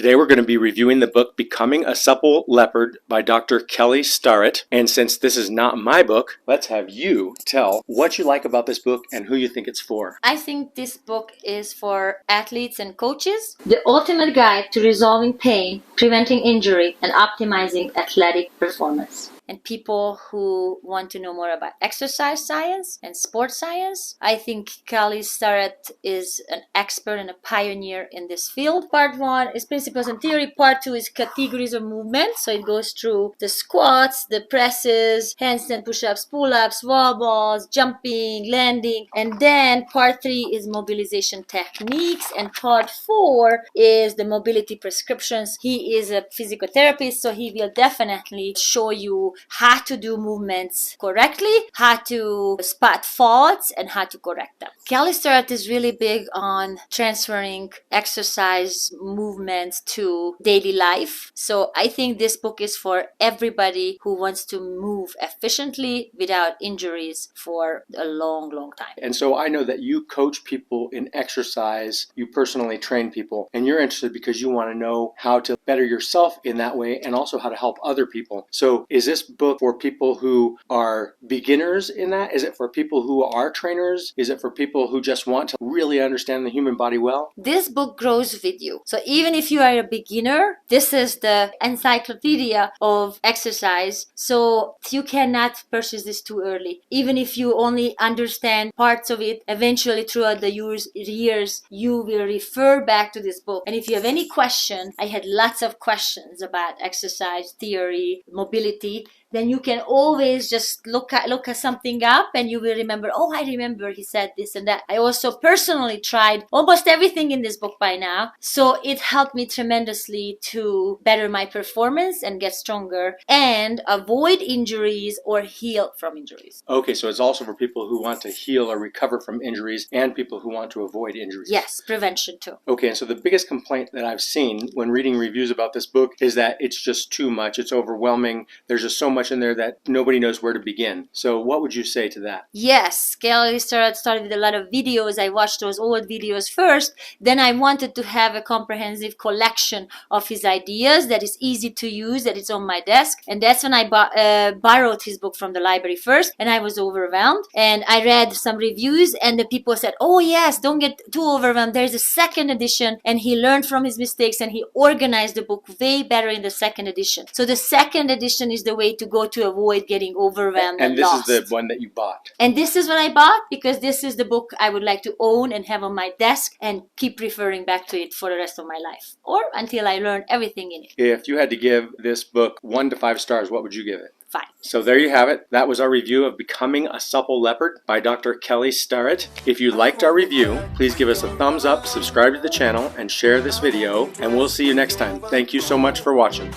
Today we're going to be reviewing the book Becoming a Supple Leopard by Dr. Kelly Starrett. And since this is not my book, let's have you tell what you like about this book and who you think it's for. I think this book is for athletes and coaches. The ultimate guide to resolving pain, preventing injury, and optimizing athletic performance. And people who want to know more about exercise science and sports science. I think Kelly Starrett is an expert and a pioneer in this field. Part 1 is principles and theory. Part 2 is categories of movement. So it goes through the squats, the presses, handstand push-ups, pull-ups, wall balls, jumping, landing. And then part 3 is mobilization techniques. And part 4 is the mobility prescriptions. He is a physical therapist, so he will definitely show you how to do movements correctly, how to spot faults, and how to correct them. Kelly Starrett is really big on transferring exercise movements to daily life. So I think this book is for everybody who wants to move efficiently without injuries for a long, long time. And so I know that you coach people in exercise, you personally train people, and you're interested because you want to know how to better yourself in that way and also how to help other people. So is this book for people who are beginners in that? Is it for people who are trainers? Is it for people who just want to really understand the human body well? This book grows with you. So even if you are a beginner, this is the encyclopedia of exercise. So you cannot purchase this too early. Even if you only understand parts of it, eventually throughout the years, you will refer back to this book. And if you have any question, I had lots of questions about exercise theory, mobility, then you can always just look at something up and you will remember, oh, I remember he said this and that. I also personally tried almost everything in this book by now. So it helped me tremendously to better my performance and get stronger and avoid injuries or heal from injuries. Okay, so it's also for people who want to heal or recover from injuries and people who want to avoid injuries. Yes, prevention too. Okay, and so the biggest complaint that I've seen when reading reviews about this book is that it's just too much. It's overwhelming. There's just so much in there that nobody knows where to begin. So what would you say to that? Yes, Kelly Starrett started with a lot of videos. I watched those old videos first. Then I wanted to have a comprehensive collection of his ideas that is easy to use, that is on my desk. And that's when I borrowed his book from the library first. And I was overwhelmed. And I read some reviews and the people said, oh yes, don't get too overwhelmed. There's a second edition. And he learned from his mistakes and he organized the book way better in the second edition. So the second edition is the way to go to avoid getting overwhelmed and lost. This is the one that you bought. And this is what I bought because this is the book I would like to own and have on my desk and keep referring back to it for the rest of my life or until I learn everything in it. If you had to give this book 1 to 5 stars, what would you give it? 5. So there you have it. That was our review of Becoming a Supple Leopard by Dr. Kelly Starrett. If you liked our review, please give us a thumbs up, subscribe to the channel, and share this video, and we'll see you next time. Thank you so much for watching.